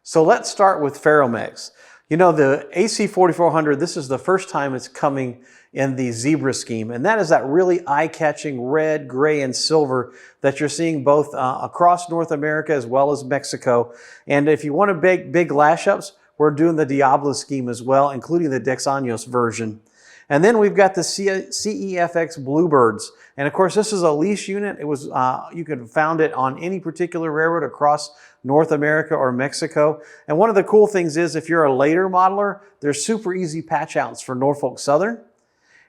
So let's start with Ferromex. You know, the AC4400, this is the first time it's coming in the zebra scheme, and that is that really eye-catching red, gray, and silver that you're seeing both across North America as well as Mexico. And if you want to big lash-ups, we're doing the Diablo scheme as well, including the Dex Años version. And then we've got the CEFX Bluebirds. And of course, this is a lease unit. It was you could found it on any particular railroad across North America or Mexico. And one of the cool things is if you're a later modeler, there's super easy patch outs for Norfolk Southern.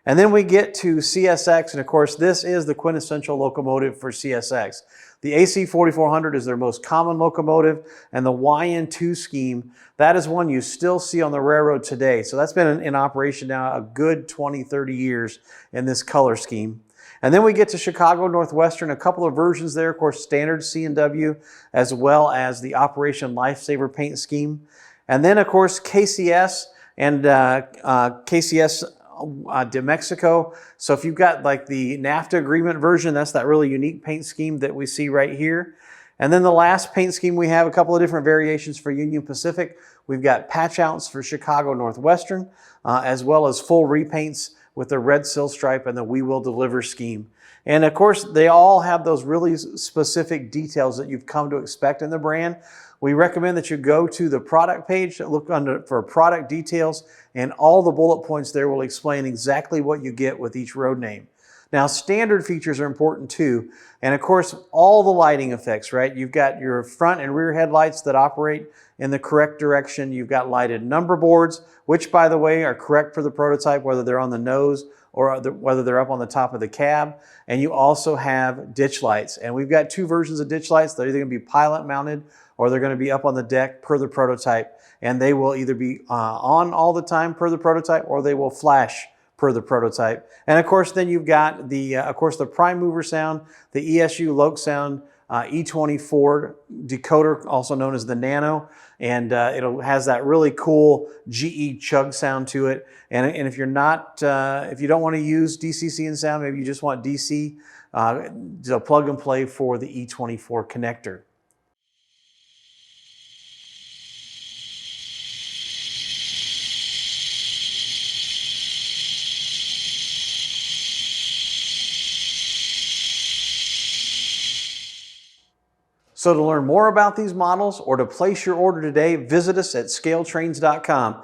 And then we get to CSX, and of course, this is the quintessential locomotive for CSX. The AC4400 is their most common locomotive, and the YN2 scheme, that is one you still see on the railroad today. So that's been in operation now a good 20, 30 years in this color scheme. And then we get to Chicago Northwestern, a couple of versions there, of course, standard C&W, as well as the Operation Lifesaver paint scheme. And then, of course, KCS and KCS de Mexico. So if you've got like the NAFTA agreement version, that's that really unique paint scheme that we see right here. And then the last paint scheme, we have a couple of different variations for Union Pacific. We've got patch outs for Chicago Northwestern, as well as full repaints with the red sill stripe and the We Will Deliver scheme. And of course, they all have those really specific details that you've come to expect in the brand. We recommend that you go to the product page, look for product details, and all the bullet points there will explain exactly what you get with each road name. Now, standard features are important too. And of course, all the lighting effects, right? You've got your front and rear headlights that operate in the correct direction. You've got lighted number boards, which by the way, are correct for the prototype, whether they're on the nose or whether they're up on the top of the cab. And you also have ditch lights. And we've got two versions of ditch lights. They're either gonna be pilot mounted or they're gonna be up on the deck per the prototype. And they will either be on all the time per the prototype or they will flash per the prototype. And of course, then you've got the, of course, the prime mover sound, the ESU LokSound E24 decoder, also known as the Nano, and it has that really cool GE chug sound to it. And if you're not, if you don't want to use DCC and sound, maybe you just want DC, so plug and play for the E24 connector. So to learn more about these models or to place your order today, visit us at scaletrains.com.